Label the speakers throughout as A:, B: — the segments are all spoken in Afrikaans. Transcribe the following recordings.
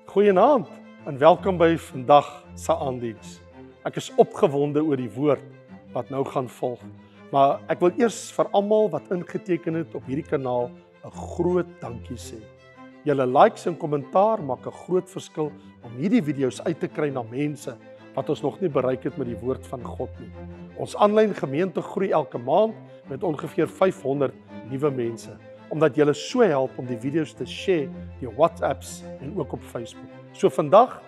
A: Goeienaand en welkom by vandag se aandiens. Ek is opgewonde oor die woord wat nou gaan volg. Maar ek wil eers vir almal wat ingeteken het op hierdie kanaal 'n groot dankie sê. Julle likes en kommentaar maak 'n groot verskil om hierdie video's uit te kry na mense wat ons nog nie bereik het met die woord van God nie. Ons aanlyn gemeente groei elke maand met ongeveer 500 nuwe mense, omdat julle so help om die video's te share deur WhatsApps en ook op Facebook. So vandag,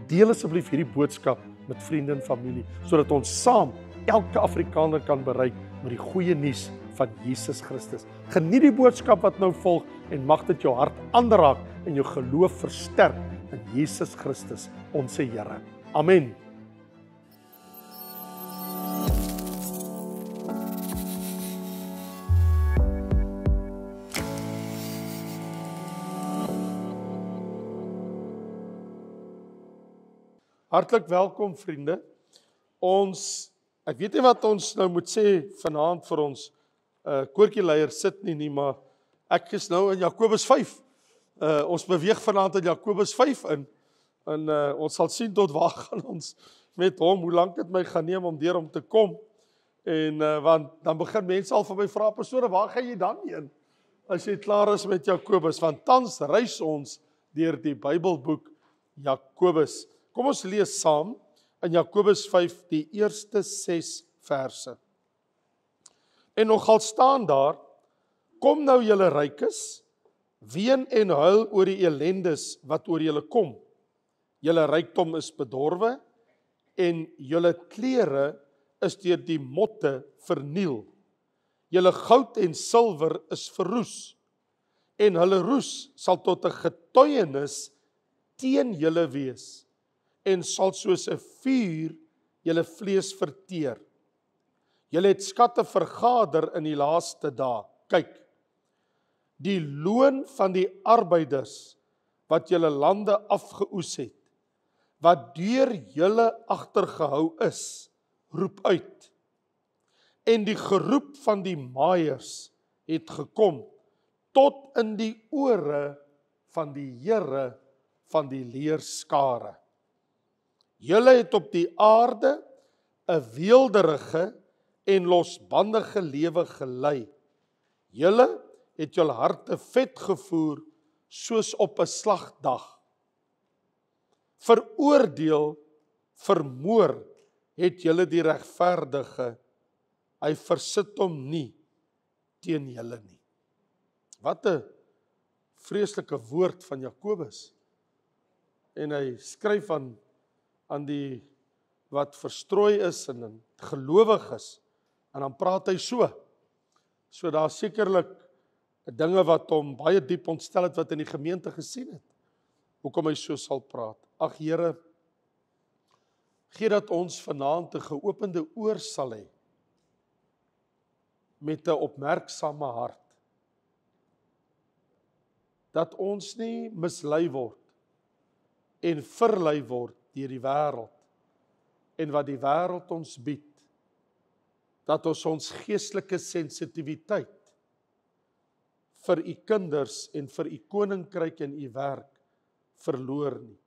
A: deel asseblief hierdie boodskap met vriende en familie, sodat ons saam elke Afrikaner kan bereik met die goeie nuus van Jesus Christus. Geniet die boodskap wat nou volg en mag dit jou hart aanraak en jou geloof versterk in Jesus Christus, ons Here. Amen. Hartlik welkom vriende. Ek weet nie wat ons nou moet sê vanaand vir ons koortjieleier sit nie, maar ek is nou in Jakobus 5. Ons beweeg vanaand in Jakobus 5 in en ons sal sien tot waar gaan ons met hom, hoe lank dit my gaan neem om deur hom te kom. En want dan begin mense al van my vra, pastoor, waar gaan jy dan heen as jy klaar is met Jakobus? Want tans reis ons deur die Bybelboek Jakobus. Kom ons lees saam in Jakobus 5 die eerste 6 verse. En nogal staan daar: Kom nou julle rykes, ween en huil oor die elendes wat oor julle kom. Julle rykdom is bedorwe en julle klere is deur die motte verniel. Julle goud en silwer is verroes en hulle roes sal tot 'n getuienis teen julle wees en sal soos 'n vuur julle vlees verteer. Julle het skatte vergader in die laaste dae. Kyk, die loon van die arbeiders wat julle lande afgeoes het, wat deur julle agtergehou is, roep uit. En die geroep van die maaiers het gekom tot in die ore van die Here van die leerskare. Julle het op die aarde 'n weelderige en losbandige lewe gelei. Julle het julle harte vet gevoer soos op 'n slagdag. Veroordeel, vermoor het julle die regverdige. Hy versit hom nie teen julle nie. Wat 'n vreeslike woord van Jakobus. En hy skryf aan die wat verstrooi is en gelowig is. En dan praat hy so. So daar sekerlik dinge wat hom baie diep ontstel het wat in die gemeente gesien het. Hoekom hy so sal praat. Ag Here, gee dat ons vanaand 'n geopende oor sal hê met 'n opmerksame hart. Dat ons nie mislei word en verlei word deur die wêreld en wat die wêreld ons bied. Dat ons geestelike sensitiwiteit vir u kinders en vir u koninkryk en u werk verloor nie.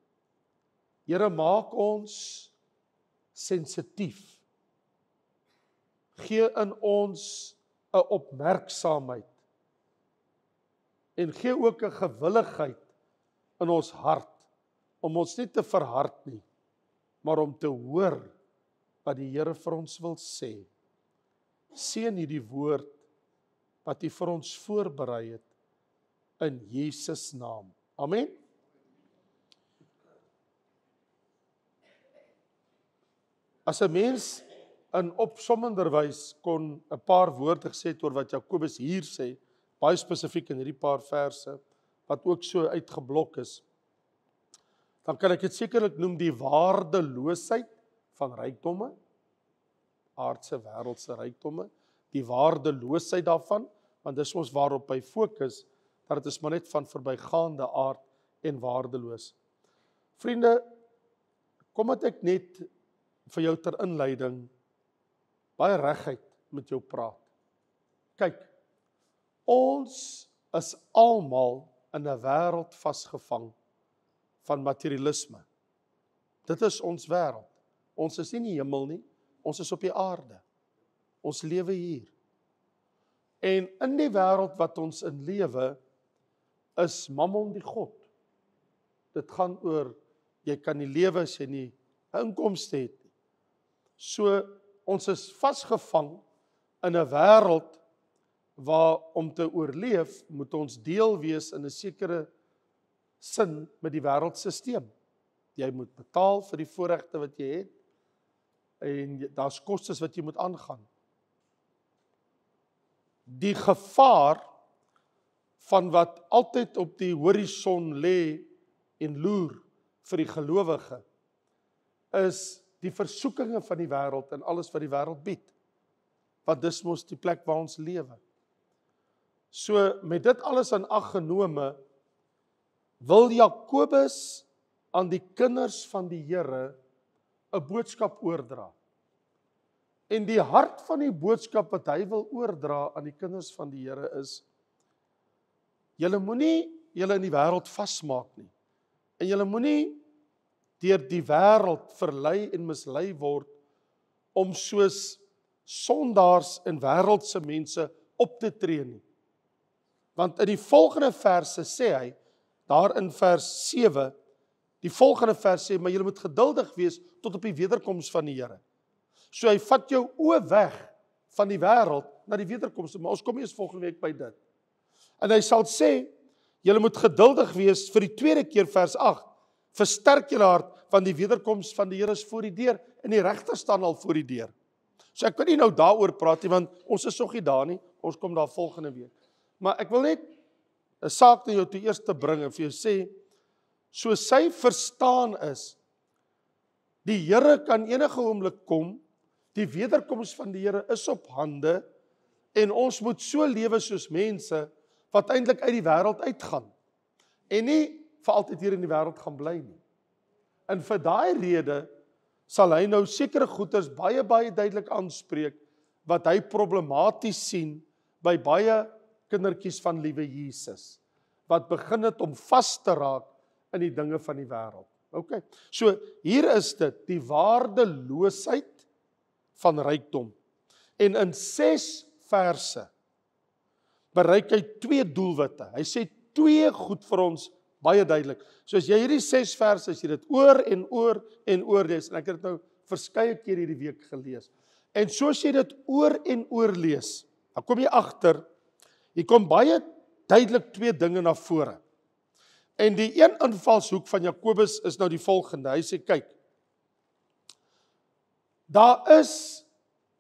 A: Here, maak ons sensitief. Gee in ons 'n opmerksaamheid en gee ook 'n gewilligheid in ons hart om ons nie te verhard nie, maar om te hoor wat die Here vir ons wil sê. Seën hierdie woord wat U vir ons voorberei het in Jesus naam. Amen. As 'n mens in opsommender wys kon 'n paar woorde gesê het oor wat Jakobus hier sê, baie spesifiek in hierdie paar verse wat ook so uitgeblok is, dan kan ek dit sekerlik noem die waardeloosheid van rykdomme, aardse wêreldse rykdomme, die waardeloosheid daarvan, want dis ons waarop hy fokus, dat dit is maar net van verbygaande aard en waardeloos. Vriende, kom dat ek net vir jou ter inleiding baie regheid met jou praat. Kyk, ons is almal in 'n wêreld vasgevang van materialisme. Dit is ons wêreld. Ons is nie in die hemel nie, ons is op die aarde. Ons lewe hier. En in die wêreld wat ons in lewe, is Mammon die God. Dit gaan oor, jy kan nie lewe as jy nie 'n inkomste het nie. So, ons is vasgevang in 'n wêreld waar om te oorleef, moet ons deel wees in 'n sekere sin met die wêreldstelsel. Jy moet betaal vir die voorregte wat jy het, en daar's kostes wat jy moet aangaan. Die gevaar van wat altyd op die horison lê en loer vir die gelowige, is die versoekinge van die wêreld en alles wat die wêreld bied. Want dis mos die plek waar ons lewe. So met dit alles in ag genome, wil Jakobus aan die kinders van die Here 'n boodskap oordra. En die hart van die boodskap wat hy wil oordra aan die kinders van die Here is, julle moenie julle in die wêreld vasmaak nie. En julle moenie deur die wêreld verlei en mislei word om soos sondaars en wêreldse mense op te tree nie. Want in die volgende verse sê hy, daar in vers 7, die volgende vers sê, maar julle moet geduldig wees tot op die wederkoms van die Here. So hy vat jou oë weg van die wêreld na die wederkoms, maar ons kom eers volgende week by dit. En hy sal sê, julle moet geduldig wees vir die tweede keer, vers 8, versterk julle hart, want die wederkoms van die Here is voor die deur, en die regter staan al voor die deur. So ek kan nie nou daaroor praat nie, want ons is nog nie daar nie, ons kom daar volgende week. Maar ek wil net 'n saak na jou toe eers te bring en vir jou sê, so sy verstaan is, die Here kan enige oomblik kom, die wederkoms van die Here is op hande, en ons moet so lewe soos mense, wat eintlik uit die wêreld uitgaan, en nie vir altyd hier in die wêreld gaan bly nie. En vir daai rede, sal hy nou sekere goeders baie duidelik aanspreek, wat hy problematies sien, by baie kindertjies van liewe Jesus, wat begin het om vas te raak in die dinge van die wêreld. Okay. So, hier is dit, die waardeloosheid van rykdom. En in 6 verse bereik hy 2 doelwitte. Hy sê 2 goed vir ons, baie duidelik. So as jy hierdie 6 verse, as jy dit oor en oor lees, en ek het dit nou verskeie keer hierdie week gelees, en soos jy dit oor en oor lees, dan kom jy agter, hier kom baie duidelik 2 dinge na vore. En die een invalshoek van Jakobus is nou die volgende. Hy sê, kyk, daar is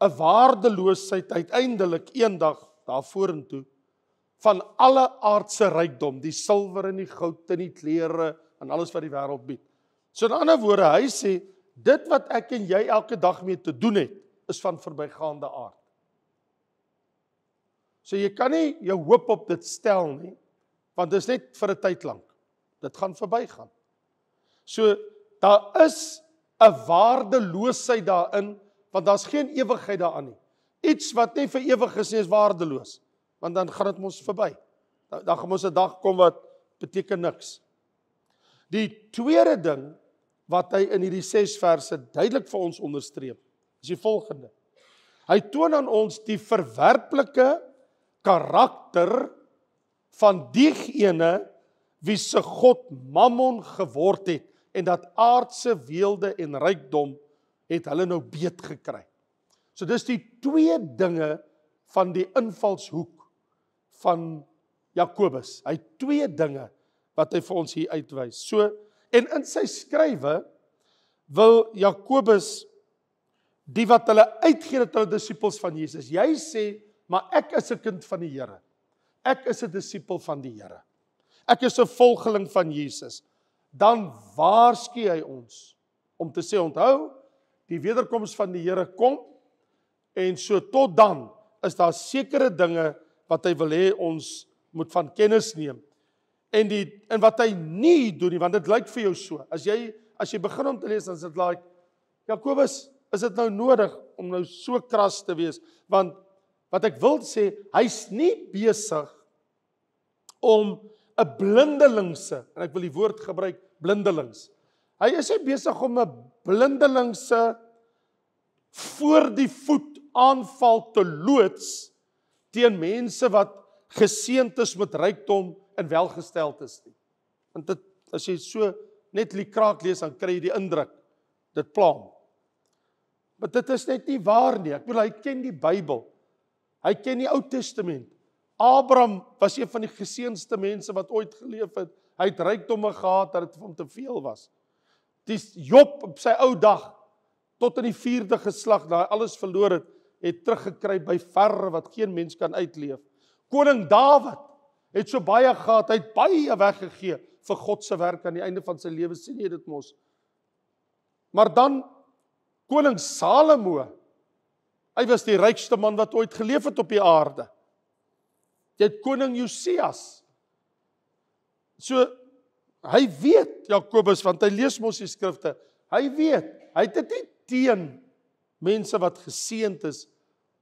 A: 'n waardeloosheid uiteindelik eendag daar vorentoe van alle aardse rykdom, die silwer en die goud en die klere en alles wat die wêreld bied. So in ander woorde, hy sê, dit wat ek en jy elke dag mee te doen het, is van verbygaande aard. So jy kan nie jou hoop op dit stel nie, want dit is net vir 'n tyd lank. Dit gaan verbygaan. So daar is 'n waardeloosheid daarin, want daar's geen ewigheid daaraan nie. Iets wat nie vir ewig is nie, is waardeloos, want dan gaan dit mos verby. Dan gaan mos 'n dag kom wat beteken niks. Die tweede ding wat hy in hierdie 6 verse duidelik vir ons onderstreep, is die volgende. Hy toon aan ons die verwerplike karakter van diegene wie se God Mammon geword het, en dat aardse weelde en rykdom het hulle nou beet gekry. So dis die 2 dinge van die invalshoek van Jakobus. Hy 2 dinge wat hy vir ons hier uitwys. So, en in sy skrywe wil Jakobus die wat hulle uitgee dat hulle disippels van Jesus. Jy sê, maar ek is 'n kind van die Here. Ek is 'n disipel van die Here. Ek is 'n volgeling van Jesus. Dan waarsku hy ons om te sê, onthou, die wederkoms van die Here kom, en so tot dan is daar sekere dinge wat hy wil hê ons moet van kennis neem. En wat hy nie doen nie, want dit lyk vir jou so. As jy begin om te lees, dan is dit like, Jakobus, is dit nou nodig om nou so kras te wees? Want wat ek wil sê, hy's nie besig om 'n blindelingse, en ek wil die woord gebruik, blindelings. Hy is nie besig om 'n blindelingse voor die voet aanval te loods teen mense wat geseënd is met rykdom en welgesteld is nie. Want dit, as jy so net die kraak lees, dan kry jy die indruk, dit pla hom. Maar dit is net nie waar nie. Ek bedoel, hy ken die Bybel. Hy ken die Ou Testament. Abraham was een van die geseëndste mense wat ooit geleef het. Hy het rykdomme gehad dat dit vir hom te veel was. Dis Job op sy ou dag, tot in die 4de geslag, na hy alles verloor het teruggekry by verre wat geen mens kan uitleef. Koning Dawid het so baie gehad, hy het baie weggegee vir God se werk aan die einde van sy lewe, sien jy dit mos. Maar dan koning Salomo, hy was die rykste man wat ooit geleef het op die aarde. Jy het koning Josias. So, hy weet, Jakobus, want hy lees mos die skrifte, hy weet, hy het dit nie teen mense wat geseënd is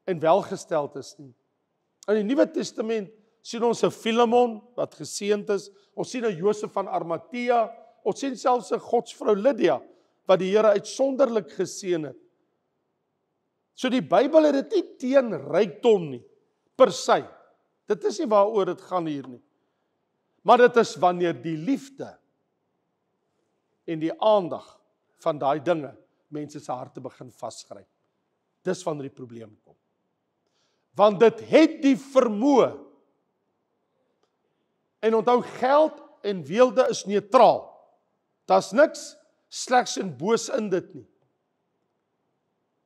A: en welgesteld is nie. In die Nuwe Testament sien ons 'n Filemon wat geseënd is, ons sien 'n Josef van Arimatea, ons sien selfs 'n godsvrou Lydia wat die Here uitsonderlik geseën het. So die Bybel het dit nie teen rykdom nie, per se. Dit is nie waaroor dit gaan hier nie. Maar dit is wanneer die liefde en die aandag van daai dinge mense se harte begin vasgryp. Dis wanneer die probleem kom. Want dit het die vermoë. En onthou, geld en weelde is neutraal. Daar's niks slegs en boos in dit nie.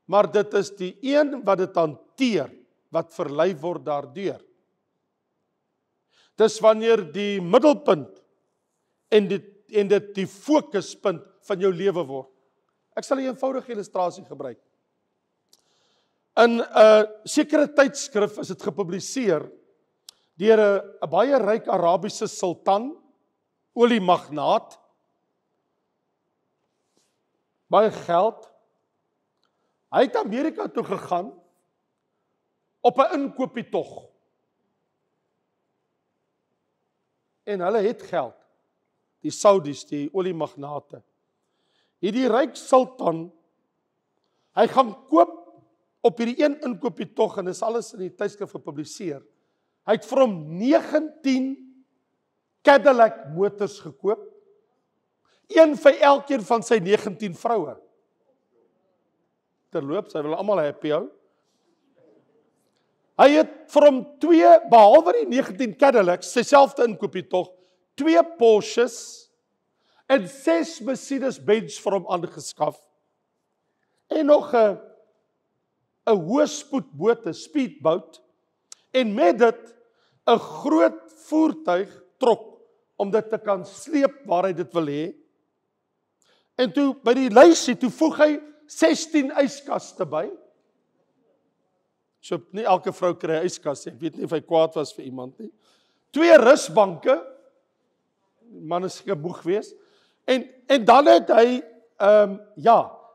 A: Maar dit is die een wat dit hanteer, wat verlei word daardeur. Dis wanneer die middelpunt en dit die fokuspunt van jou lewe word. Ek sal 'n eenvoudige illustrasie gebruik. In 'n sekere tydskrif is dit gepubliseer deur 'n baie ryk Arabiese sultan, oliemagnaat, baie geld. Hy het Amerika toe gegaan op 'n inkopietog. En hulle het geld, die Saudis, die oliemagnate. Hierdie ryk sultan, hy gaan koop op hierdie een inkopietog, en dis alles in die tydskrif gepubliseer. Hy het vir hom 19 Cadillac motors gekoop, een vir elkeen van sy 19 vroue. Terloops, hy wil almal happy hou. Hy het vir hom 2, behalwe die 19 Cadillacs, sy selfde inkopietog, 2 Porsches en 6 Mercedes-Benz vir hom aangeskaf. En nog 'n hoëspoedboot, 'n speedboat, en met dit 'n groot voertuig trok om dit te kan sleep waar hy dit wil hê. En toe by die lysie toe voeg hy 16 yskaste by. So nie elke vrou kry 'n yskas nie. Ek weet nie of hy kwaad was vir iemand nie. 2 rusbanke. Man is seker moeg geweest. En dan het hy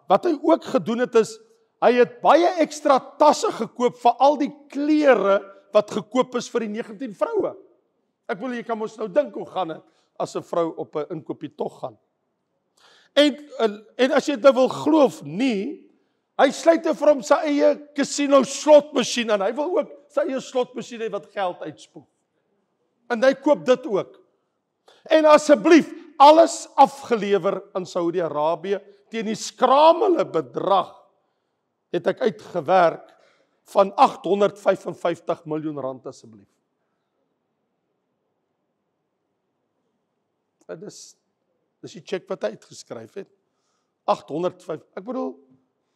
A: wat hy ook gedoen het is, hy het baie ekstra tasse gekoop vir al die klere wat gekoop is vir die 19 vroue. Ek wil jy kan ons nou dink hoe gaan dit as 'n vrou op 'n inkopietog gaan. En as jy dit nou wil glo of nie, hy sluit vir hom sy eie casino slotmasjien aan. Hy wil ook sy eie slotmasjien hê wat geld uitspoel. En hy koop dit ook. En asseblief, alles afgelewer in Saudi-Arabië teen die skramele bedrag het ek uitgewerk van 855 miljoen rand asseblief. Dit is die cheque wat hy uitgeskryf het. 805. Ek bedoel,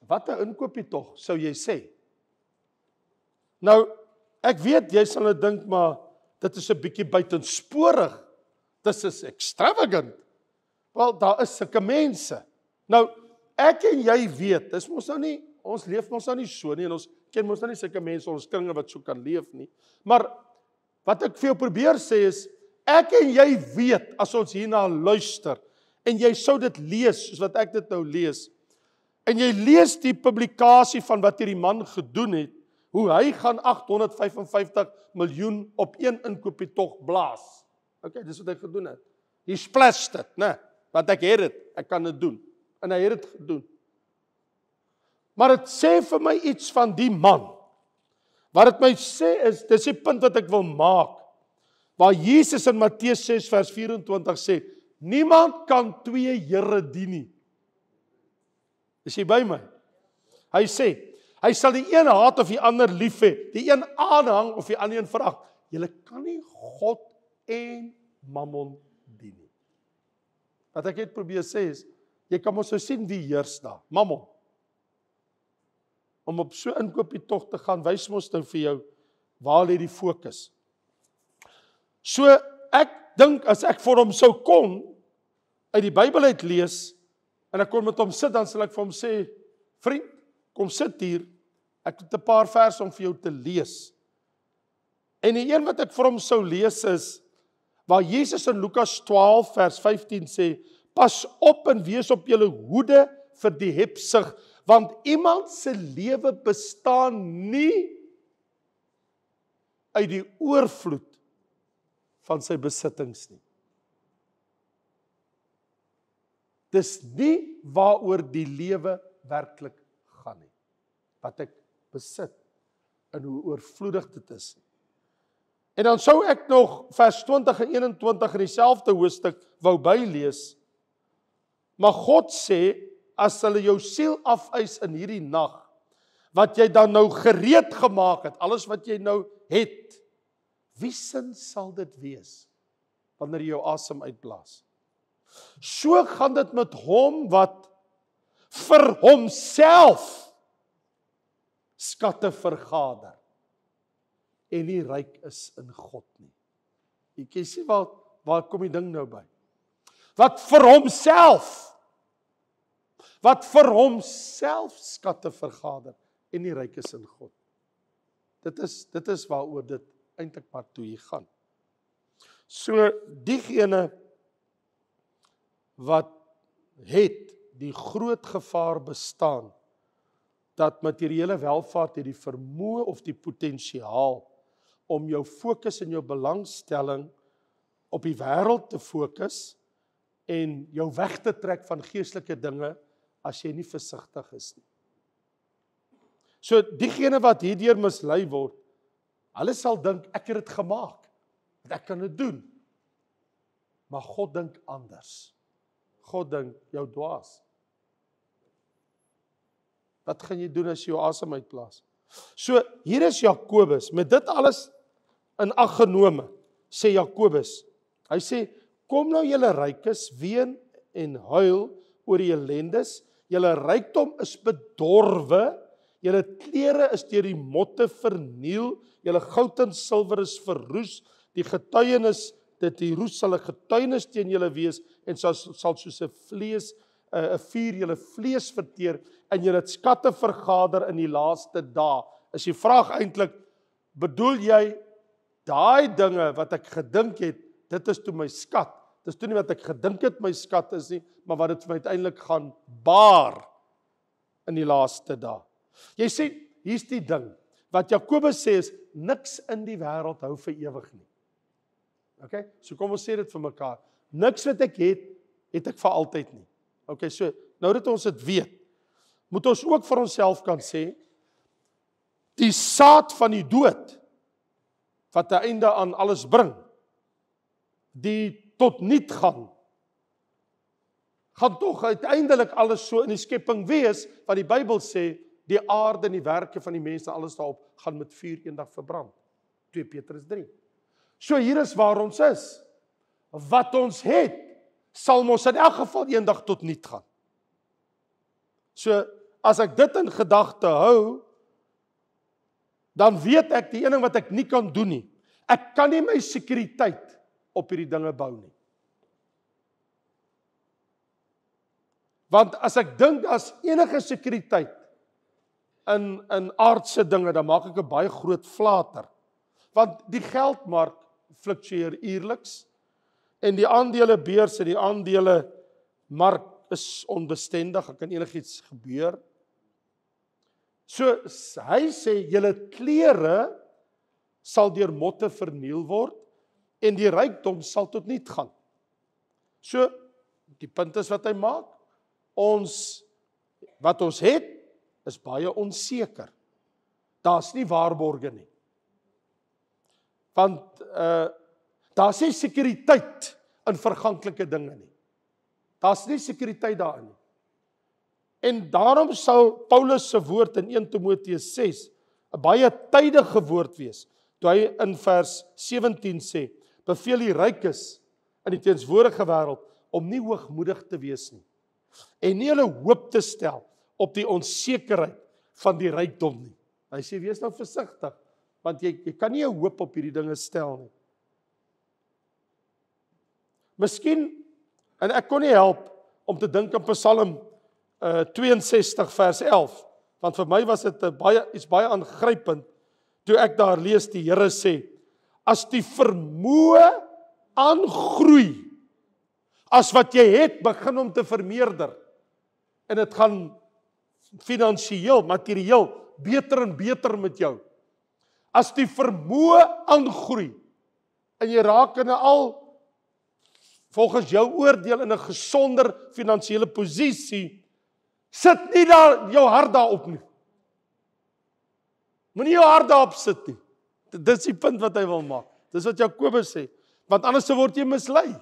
A: wat 'n inkoopie tog, sou jy sê? Nou, ek weet jy sal nou dink, maar dit is 'n bietjie buitensporig. Dit is extravagant. Wel, daar is sulke mense. Nou, ek en jy weet, dis mos nou nie, ons leef mos nou nie so nie, en ons ken mos nou nie sulke mense in ons kringe wat so kan leef nie. Maar wat ek vir jou probeer sê is, ek en jy weet, as ons hierna luister, en jy sou dit lees, soos wat ek dit nou lees, en jy lees die publikasie van wat hierdie man gedoen het, hoe hy gaan 855 miljoen op een inkopietog blaas. Okay, dis wat hy gedoen het. He splashed it, né? want ek het dit, ek kan dit doen. En hy het dit gedoen. Maar dit sê vir my iets van die man. Wat dit my sê is, dis die punt wat ek wil maak, waar Jesus in Matteus 6 vers 24 sê, niemand kan 2 here dien nie. Is jy by my? Hy sê, hy sal die een haat of die ander lief hê, die een aanhang of die ander een verag. Julle kan nie God en Mammon dien nie. Wat ek het probeer sê is, jy kan mos so sien wie heers daar, Mammon. Om op so inkopietog te gaan, wys mos nou vir jou, waar lê die fokus. So, ek dink, as ek vir hom sou kon, uit die Bybel uit lees, en ek kon met hom sit, dan sal ek vir hom sê, vriend, kom sit hier, ek het 'n paar verse om vir jou te lees. En die een wat ek vir hom sou lees is, waar Jesus in Lukas 12 vers 15 sê, pas op en wees op julle hoede vir die hebsug, want iemand se lewe bestaan nie uit die oorvloed van sy besittings nie. Dis nie waaroor die lewe werklik gaan nie. Wat ek besit en hoe oorvloedig dit is. En dan sou ek nog vers 20 en 21 in dieselfde hoofstuk wou bylees. Maar God sê, as hulle jou siel afeis in hierdie nag, wat jy dan nou gereed gemaak het, alles wat jy nou het, wie sin sal dit wees, wanneer jy jou asem uitblaas? So gaan dit met hom wat vir homself skatte vergader en nie ryk is in God nie. Jy kan sien waar kom die ding nou by? Wat vir homself skatte vergader en nie ryk is in God. Dit is waaroor dit eintlik maar toe hier gaan. So diegene wat het die groot gevaar bestaan dat materiële welvaart het die vermoë of die potensiaal om jou fokus en jou belangstelling op die wêreld te fokus en jou weg te trek van geestelike dinge as jy nie versigtig is nie. So diegene wat hierdeur mislei word, hulle sal dink ek het dit gemaak, want ek kan dit doen. Maar God dink anders. God dink jou dwaas. Wat gaan jy doen as jy jou asem uitblaas? So hier is Jakobus, met dit alles in ag genome, sê Jakobus. Hy sê, kom nou julle rykes, ween en huil oor die ellendes, julle rykdom is bedorwe, julle klere is deur die motte verniel, julle goud en silwer is verroes, die getuienis, die roes sal 'n getuienis teen julle wees, en sal soos 'n vuur julle vlees verteer, en julle het skatte vergader in die laaste dae. Is die vraag eintlik, bedoel jy, daai dinge wat ek gedink het, dit is toe my skat. Dis toe nie wat ek gedink het my skat is nie, maar wat dit vir my uiteindelik gaan baar in die laaste dae. Jy sê, hier's die ding, wat Jakobus sê is, niks in die wêreld hou vir ewig nie. Okay? So kom ons sê dit vir mekaar. Niks wat ek het ek vir altyd nie. Okay, so, nou dat ons dit weet, moet ons ook vir onsself kan sê, die saad van die dood, wat 'n einde aan alles bring, die tot niet gaan tog uiteindelik alles so in die skepping wees, wat die Bybel sê, die aarde en die werke van die mense, alles daarop, gaan met vuur eendag verbrand. 2 Petrus 3. So hier is waar ons is. Wat ons het, sal ons in elk geval eendag tot niet gaan. So, as ek dit in gedagte hou, dan weet ek die ene wat ek nie kan doen nie. Ek kan nie my sekuriteit op hierdie dinge bou nie. Want as ek dink as enige sekuriteit in aardse dinge, dan maak ek 'n baie groot flater. Want die geldmark fluktueer uierliks en die aandelebeurs en die aandelemark is onbestendig, daar kan enigiets gebeur. So hy sê, julle klere sal deur motte verniel word en die rykdom sal tot niet gaan. So Die punt is wat hy maak, wat ons het, is baie onseker. Daar's nie waarborge nie. Want daar's nie sekuriteit in verganklike dinge nie. Daar's nie sekuriteit daarin nie. En daarom sal Paulus se woord in 1 Timoteus 6 'n baie tydige woord wees, toe hy in vers 17 sê, beveel die rykes in die teenswoordige wêreld om nie hoogmoedig te wees nie, en nie hulle hoop te stel op die onsekerheid van die rykdom nie. Hy sê, wees nou versigtig, want jy kan nie 'n hoop op hierdie dinge stel nie. Miskien, en ek kon nie help om te dink aan Psalm 62 vers 11, want vir my was dit iets baie aangrypend, toe ek daar lees, die Here sê, as die vermoë aangroei, as wat jy het, begin om te vermeerder, en dit gaan finansiëel, materieel, beter en beter met jou, as die vermoë aangroei, en jy raak in 'n al, volgens jou oordeel, in 'n gesonder finansiële posisie, sit nie daar jou hart daarop nie. Moenie jou hart daarop sit nie. Dis die punt wat hy wil maak. Dis wat Jakobus sê. Want anders word jy mislei.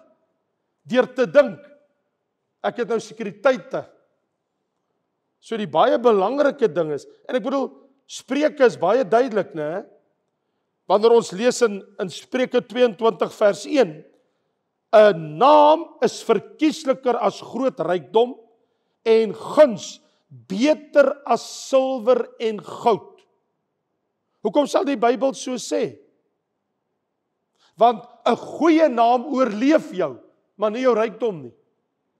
A: Deur te dink, ek het nou sekuriteite. So die baie belangrike ding is, en ek bedoel, Spreuke is baie duidelik, né? Wanneer ons lees in Spreuke 22 vers 1, 'n naam is verkiesliker as groot rykdom, en guns beter as silwer en goud. Hoekom sal die Bybel so sê? Want 'n goeie naam oorleef jou, maar nie jou rykdom nie.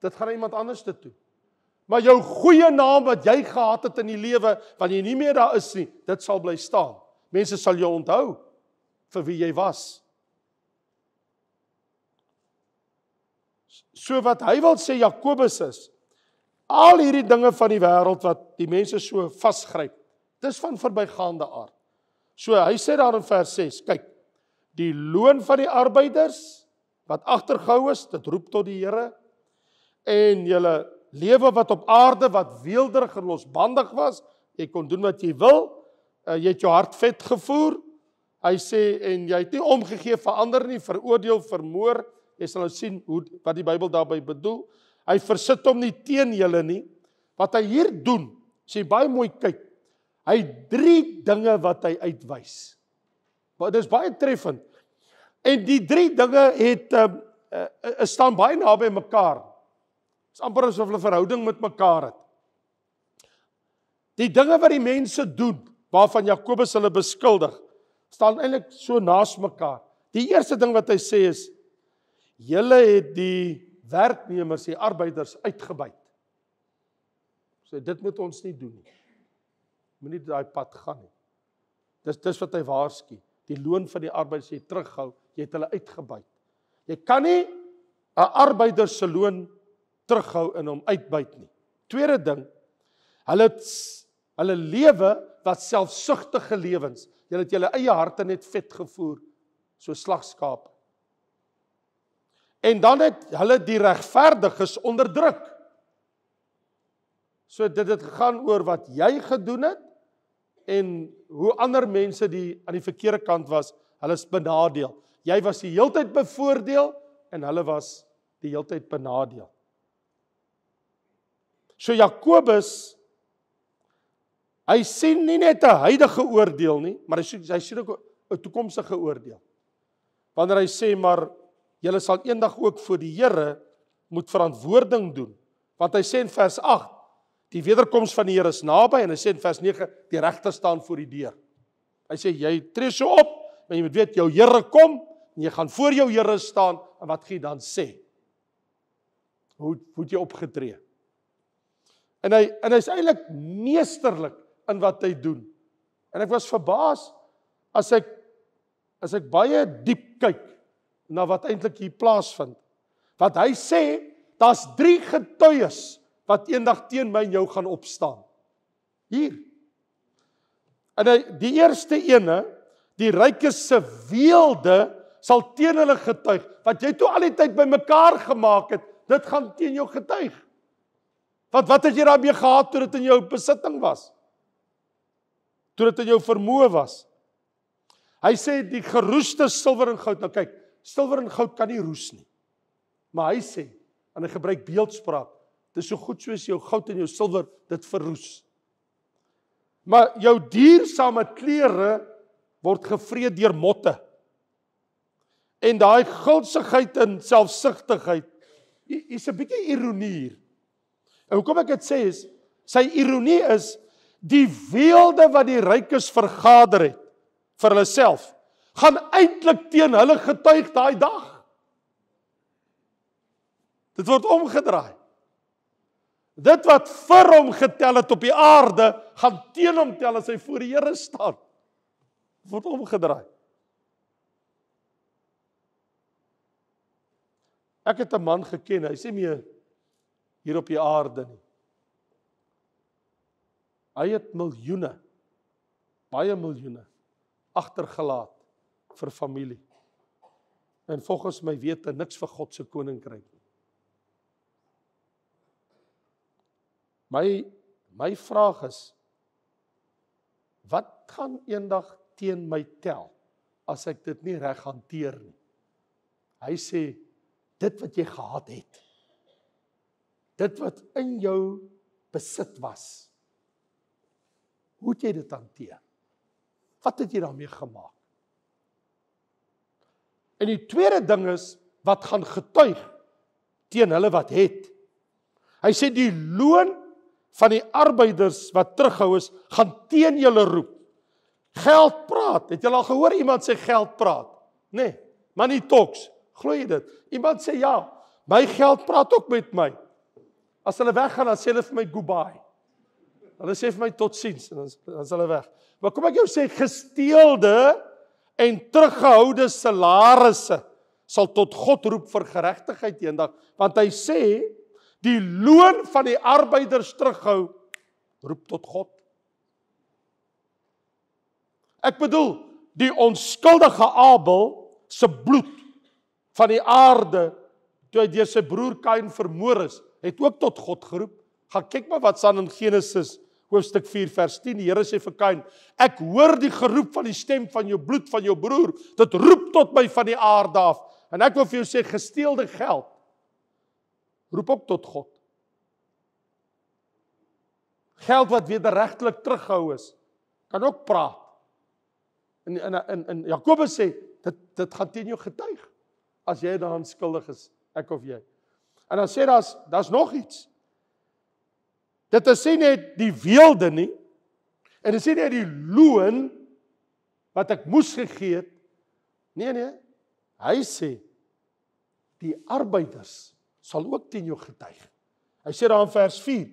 A: Dit gaan na iemand anders toe. Maar jou goeie naam wat jy gehad het in die lewe, wanneer jy nie meer daar is nie, dit sal bly staan. Mense sal jou onthou vir wie jy was. So wat hy wil sê, Jakobus is, al hierdie dinge van die wêreld wat die mense so vasgryp, dis van verbygaande aard. So hy sê daar in vers 6, kyk, die loon van die arbeiders wat agtergehou is, dit roep tot die Here, en julle lewe wat op aarde wat weelderig en losbandig was, jy kon doen wat jy wil, jy het jou hart vet gevoer, hy sê, en jy het nie omgegee vir ander nie, veroordeel, vermoor, jy sal nou sien wat die Bybel daarby bedoel, hy versit hom nie teen julle nie, wat hy hier doen, sê baie mooi kyk, hy het 3 dinge wat hy uitwys, maar dit is baie treffend, en die 3 dinge staan baie naby mekaar, dit is amper asof hulle verhouding met mekaar het. Die dinge wat die mense doen, waarvan Jakobus hulle beskuldig, staan eintlik so naas mekaar. Die eerste ding wat hy sê is, julle het die werknemers, die arbeiders uitgebuit. So dit moet ons nie doen nie. Moenie daai pad gaan nie. Dis wat hy waarsku. Die loon van die arbeiders jy terughou, jy het hulle uitgebuit. Jy kan nie 'n arbeider se loon terughou en hom uitbuit nie. Tweede ding, hulle lewe wat selfsugtige lewens. Julle het julle eie harte net vet gevoer, so slagskape. En dan het hulle die regverdiges onderdruk. So dit het gegaan oor wat jy gedoen het, en hoe ander mense aan die verkeerde kant was, hulle is benadeel. Jy was die heeltyd bevoordeel, en hulle was die heeltyd benadeel. So Jakobus, hy sien nie net 'n huidige oordeel nie, maar hy sien ook 'n toekomstige oordeel. Wanneer hy sê, maar julle sal eendag ook voor die Here moet verantwoording doen. Want hy sê in vers 8, die wederkoms van die Here is naby, en hy sê in vers 9, die regter staan voor die deur. Hy sê, jy tree so op, maar jy moet weet, jou Here kom, en jy gaan voor jou Here staan, en wat gaan jy dan sê? Hoe het jy opgetree? En hy is eintlik meesterlik in wat hy doen. En ek was verbaas, as ek baie diep kyk, na wat eintlik hier plaasvind. Wat hy sê, daar's 3 getuies wat eendag teen my en jou gaan opstaan. Hier. En die eerste ene, die rykes se weelde sal teen hulle getuig, wat jy toe al die tyd bymekaar gemaak het, dit gaan teen jou getuig. Want wat het jy daarmee gehad toe dit in jou besitting was? Toe dit in jou vermoë was? Hy sê die geroeste silwer en goud, nou kyk, silwer en goud kan nie roes nie. Maar hy sê, en hy gebruik beeldspraak, dit is so goed soos jou goud en jou silwer, dit verroes. Maar jou diersame klere word gevreet deur motte. En daai gulsigheid en selfsugtigheid, is 'n bietjie ironie hier. En hoekom ek dit sê is, sy ironie is, die weelde wat die rykes vergader het, vir hulle self, gaan eintlik teen hulle getuig daai dag. Dit word omgedraai. Dit wat vir hom getel het op die aarde, gaan teen hom tel as hy voor die Here staan. Dit word omgedraai. Ek het 'n man geken, hy sê meer hier op die aarde nie. Hy het miljoene, baie miljoene, agtergelaat vir familie. En volgens my wete niks vir God se koninkryk nie. My vraag is, wat gaan eendag teen my tel, as ek dit nie reg hanteer nie? Hy sê, dit wat jy gehad het, dit wat in jou besit was, hoe het jy dit hanteer? Wat het jy daarmee gemaak? En die tweede ding is, wat gaan getuig teen hulle wat het? Hy sê die loon van die arbeiders wat terughou is, gaan teen julle roep. Geld praat. Het julle al gehoor iemand sê geld praat? Nee, money talks. Glo jy dit? Iemand sê ja, my geld praat ook met my. As hulle weggaan, dan sê hulle vir my goodbye. Hulle sê vir my totsiens, en dan is hulle weg. Maar kom ek jou sê, gesteelde en teruggehoude salarisse sal tot God roep vir geregtigheid eendag, want hy sê, die loon van die arbeiders terughou, roep tot God. Ek bedoel, die onskuldige Abel se bloed van die aarde, toe hy deur sy broer Kain vermoor is, het ook tot God geroep. Gaan kyk maar wat staan in Genesis hoofstuk 4 vers 10, die Here sê vir Kain, ek hoor die geroep van die stem van jou bloed van jou broer, dit roep tot my van die aarde af. En ek wil vir jou sê, gesteelde geld, roep ook tot God. Geld wat wederregtelik teruggehou is, kan ook praat. En Jakobus sê, dit gaan teen jou getuig, as jy daaraan skuldig is, ek of jy. En dan sê daar's nog iets. Dit is sê net die weelde nie, en dit sê net die loon, wat ek moes gegee het. Nee, hy sê, die arbeiders sal ook teen jou getuig. Hy sê daar in vers 4,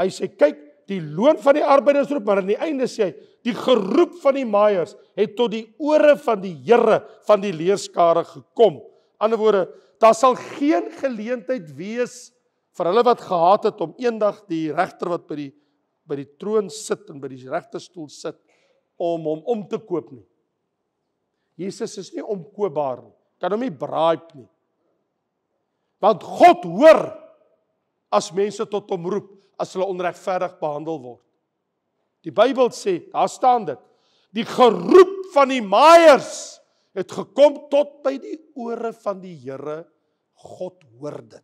A: hy sê, kyk, die loon van die arbeiders roep, maar aan die einde sê hy, die geroep van die maaiers het tot die ore van die Here van die leerskare gekom. Ander woorde, daar sal geen geleentheid wees vir hulle wat gehaat het om eendag die regter wat by die troon sit en by die regterstoel sit, om hom om te koop nie. Jesus is nie omkoopbaar nie, kan hom nie bribe nie. Want God hoor as mense tot hom roep, as hulle onregverdig behandel word. Die Bybel sê, daar staan dit, die geroep van die maaiers het gekom tot by die ore van die Here, God hoor dit.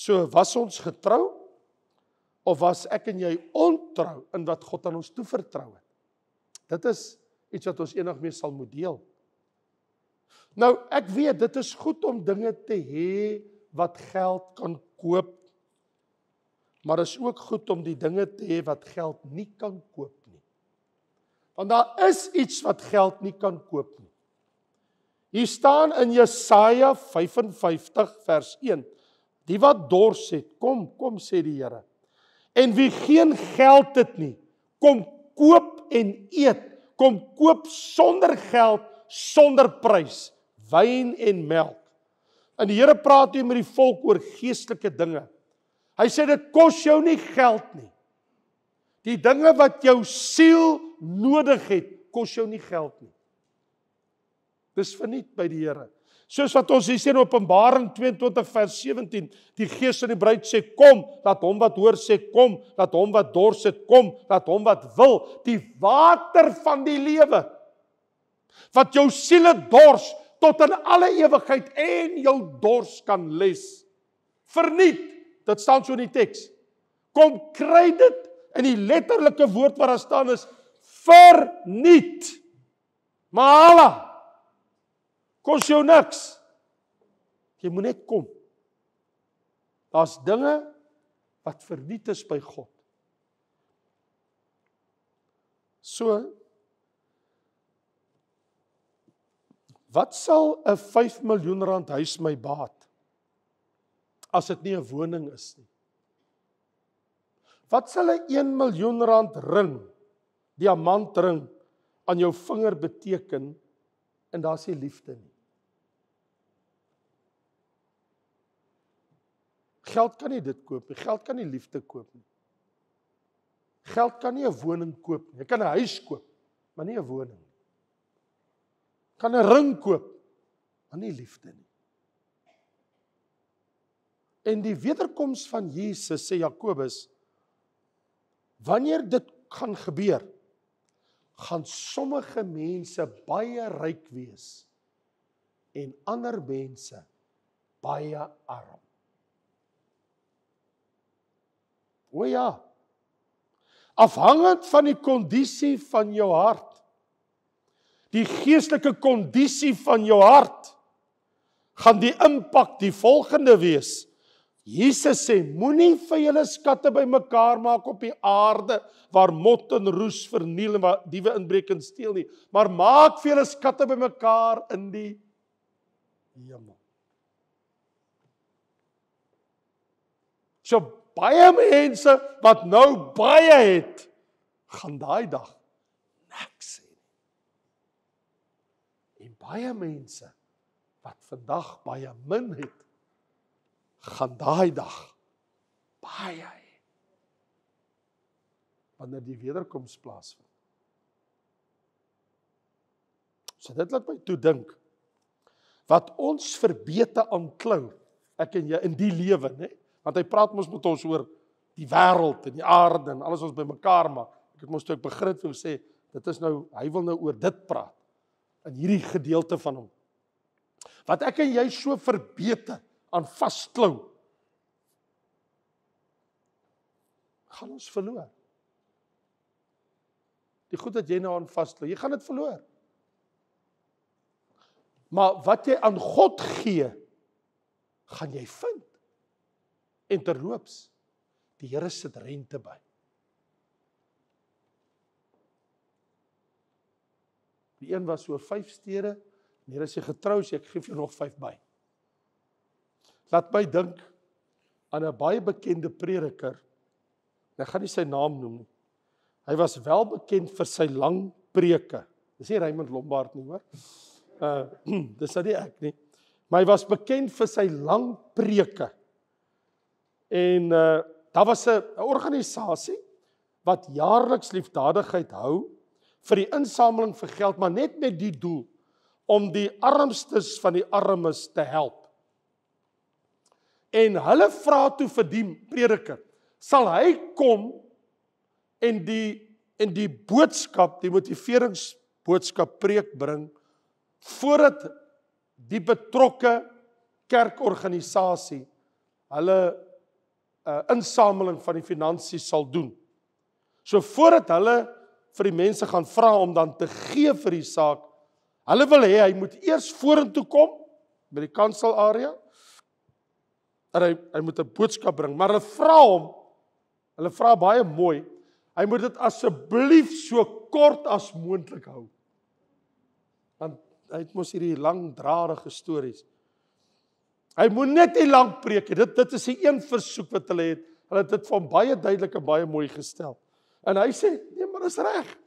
A: So, was ons getrou, of was ek en jy ontrou in wat God aan ons toevertrou het? Dit is iets wat ons enig mee sal moet deel. Nou, ek weet, dit is goed om dinge te hê wat geld kan koop, maar is ook goed om die dinge te hê wat geld nie kan koop nie. Want daar is iets wat geld nie kan koop nie. Hier staan in Jesaja 55 vers 1, die wat dors het, kom sê die Here, en wie geen geld het nie, kom koop en eet, kom koop sonder geld, sonder prys, wyn en melk. En die Here praat hier met die volk oor geestelike dinge. Hy sê dit kos jou nie geld nie. Die dinge wat jou siel nodig het, kos jou nie geld nie. Dis verniet by die Here. Soos wat ons hier sien in Openbaring 22 vers 17, die Gees van die bruid sê kom, dat hom wat hoor sê kom, dat hom wat dors het kom, dat hom wat wil, die water van die lewe, wat jou siele dors tot in alle ewigheid en jou dors kan les. Verniet, dit staan so in die teks. Kom kry dit in die letterlike woord wat daar staan is, verniet. Mahala. Kos jou niks. Jy moet net kom. Daar's dinge wat verniet is by God. So, wat sal 'n 5 miljoen rand huis my baat, as dit nie 'n woning is nie? Wat sal 'n 1 miljoen rand ring, diamantring, aan jou vinger beteken, en daar's nie liefde nie? Geld kan nie dit koop nie, geld kan nie liefde koop nie. Geld kan nie 'n woning koop nie. Jy kan 'n huis koop, maar nie 'n woning nie. Kan 'n ring koop, maar nie liefde nie. En die wederkoms van Jesus, sê Jakobus, wanneer dit gaan gebeur, gaan sommige mense baie ryk wees en ander mense baie arm. O ja, afhangend van die kondisie van jou hart, die geestelike kondisie van jou hart, gaan die impak die volgende wees. Jesus sê, moenie vir julle skatte bymekaar maak op die aarde, waar mot en roes verniel en waar diewe inbreek en steel nie, maar maak vir julle skatte bymekaar in die hemel. So baie mense wat nou baie het, gaan daai dag niks hê. En baie mense wat vandag baie min het, gaan daai dag baie hê, wanneer die wederkoms plaasvind. So dit laat my toe dink, wat ons verbete aanklou, ek en jy in die lewe, né? Want hy praat mos met ons oor die wêreld en die aarde en alles ons bymekaar maak. Ek het mos toe ek begin het wou sê, dit is nou, hy wil nou oor dit praat, in hierdie gedeelte van hom. Wat ek en jy so verbete aan vasklou, gaan ons verloor. Die goed dat jy nou aan vasklou, jy gaan dit verloor. Maar wat jy aan God gee, gaan jy vind. En terloops, die Here sit rente by. Die een was oor 5 stede, en Here sê getrou, sê ek gee vir jou nog 5 by. Laat my dink aan 'n baie bekende prediker, ek gaan nie sy naam noem nie. Hy was wel bekend vir sy lang preke. Dis nie Raymond Lombard nie, hoor. Dis nie ek nie. Maar hy was bekend vir sy lang preke. En daar was 'n organisasie wat jaarliks liefdadigheid hou vir die insameling vir geld, maar net met die doel om die armstes van die armes te help. En hulle vra toe vir die prediker, sal hy kom en die boodskap, die motiveringsboodskap preek bring, voordat die betrokke kerkorganisasie hulle insameling van die finansies sal doen. So voordat hulle vir die mense gaan vra om dan te gee vir die saak, hulle wil hê hy moet eers vorentoe kom by die kansel area en hy moet 'n boodskap bring, maar hulle vra baie mooi, hy moet dit asseblief so kort as moontlik hou. Want hy het mos hierdie langdradige stories. Hy moet net nie lank preek nie. Dit is die een versoek wat hulle het. Hulle het dit van baie duidelik en baie mooi gestel. En hy sê, nee, maar dis reg.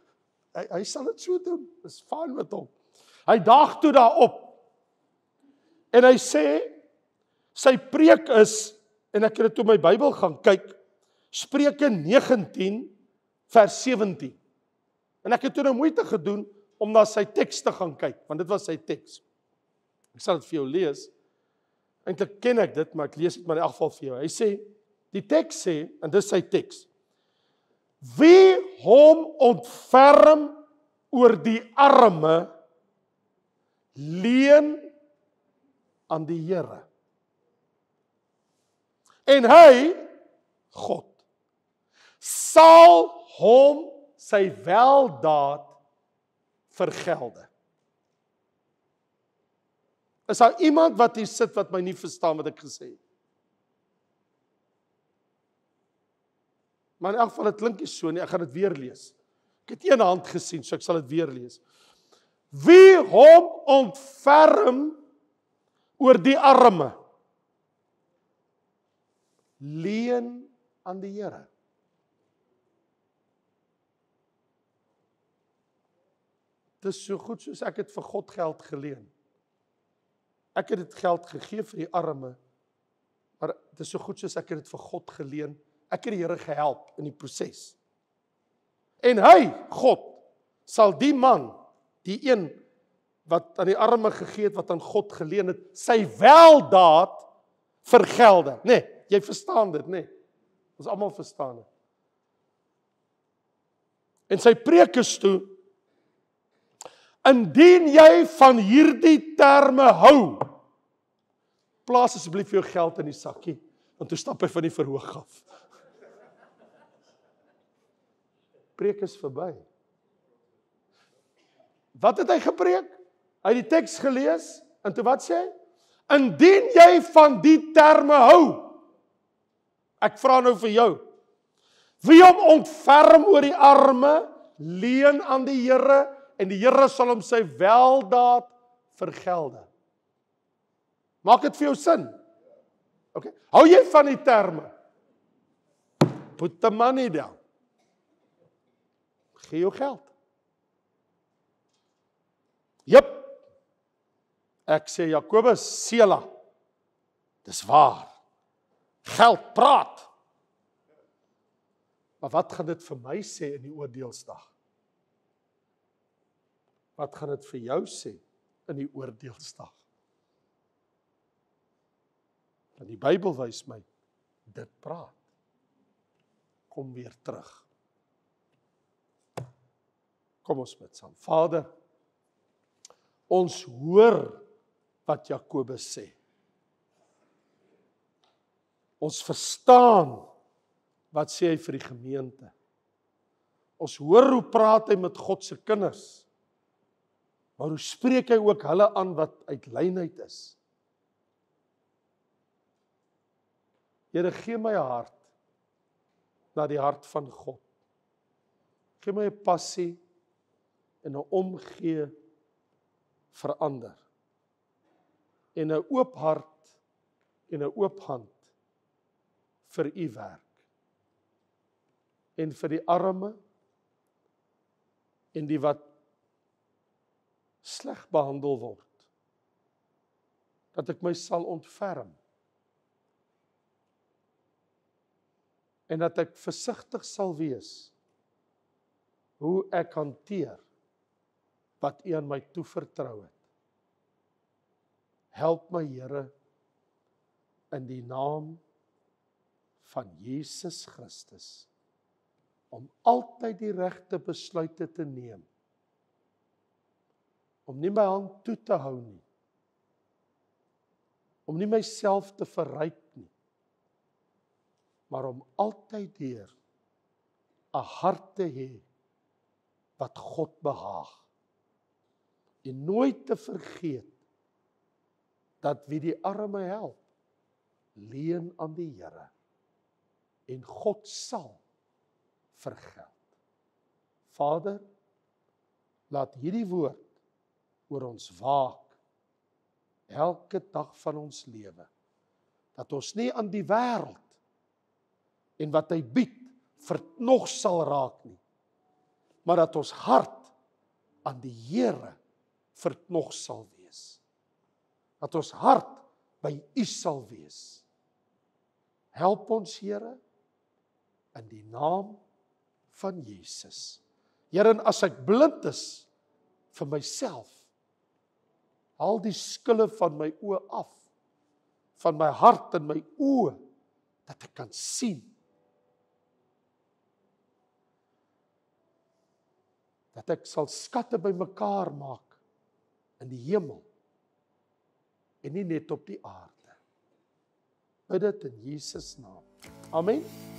A: Hy sal dit so doen. Dis fyn met hom. Hy daag toe daarop. En hy sê, sy preek is, en ek het dit toe my Bybel gaan kyk, Spreuke 19 vers 17. En ek het toe nou moeite gedoen om na sy teks te gaan kyk, want dit was sy teks. Ek sal dit vir jou lees. Eintlik ken ek dit, maar ek lees dit maar in elk geval vir jou. Hy sê, die teks sê, en dis sy teks, wie hom ontferm oor die arme, leen aan die Here. En hy, God, sal hom sy weldaad vergelde. Is daar iemand wat hier sit wat my nie verstaan wat ek gesê het? Maar in elk geval, dit klink nie so nie, ek gaan dit weer lees. Ek het een hand gesien, so ek sal dit weer lees. Wie hom ontferm oor die arme, leen aan die Here. Dit is so goed soos ek het vir God geld geleen. Ek het dit geld gegee vir die arme, maar dit is so goed soos ek het dit vir God geleen. Ek het die Here gehelp in die proses. En hy, God, sal die man, die een wat aan die arme gegee het, wat aan God geleen het, sy weldaad vergelde. Nee, jy verstaan dit, nee. Ons almal verstaan dit. En sy preek is toe, indien jy van hierdie terme hou, plaas asseblief jou geld in die sakkie, want toe stap hy van die verhoog af. Preek is verby. Wat het hy gepreek? Hy het die teks gelees, en toe wat sê hy? Indien jy van die terme hou, ek vra nou vir jou, wie hom ontferm oor die arme, leen aan die Here, en die Here sal hom sy weldaad vergelde. Maak dit vir jou sin? Okay. Hou jy van die terme? Put the money down. Gee jou geld. Jep. Ek sê Jakobus, Sela, dis waar. Geld praat. Maar wat gaan dit vir my sê in die oordeelsdag? Wat gaan dit vir jou sê in die oordeelsdag? Want die Bybel wys my, dit praat. Kom weer terug. Kom ons bid saam. Vader, ons hoor wat Jakobus sê. Ons verstaan wat sê hy vir die gemeente. Ons hoor hoe praat hy met God se kinders. Maar hoe spreek hy ook hulle aan wat uit lynheid is? Here, gee my 'n hart na die hart van God. Gee my 'n passie en 'n omgee vir ander. En 'n oop hart en 'n oop hand vir u werk. En vir die arme en die wat sleg behandel word. Dat ek my sal ontferm. En dat ek versigtig sal wees hoe ek hanteer wat u aan my toevertrou het. Help my, Here, in die naam van Jesus Christus, om altyd die regte besluite te neem, om nie my hand toe te hou nie, om nie myself te verryk nie, maar om altyd weer 'n hart te hê wat God behaag, en nooit te vergeet dat wie die arme help, leen aan die Here, en God sal vergeld. Vader, laat hierdie woord oor ons waak, elke dag van ons lewe, dat ons nie aan die wêreld en wat hy bied verknog sal raak nie, maar dat ons hart aan die Here verknog sal wees. Dat ons hart by U sal wees. Help ons, Here, in die naam van Jesus. Here, en as ek blind is vir myself, Haal die skille van my oë af, van my hart en my oë, dat ek kan sien. Dat ek sal skatte bymekaar maak in die hemel en nie net op die aarde. Bid dit in Jesus naam. Amen.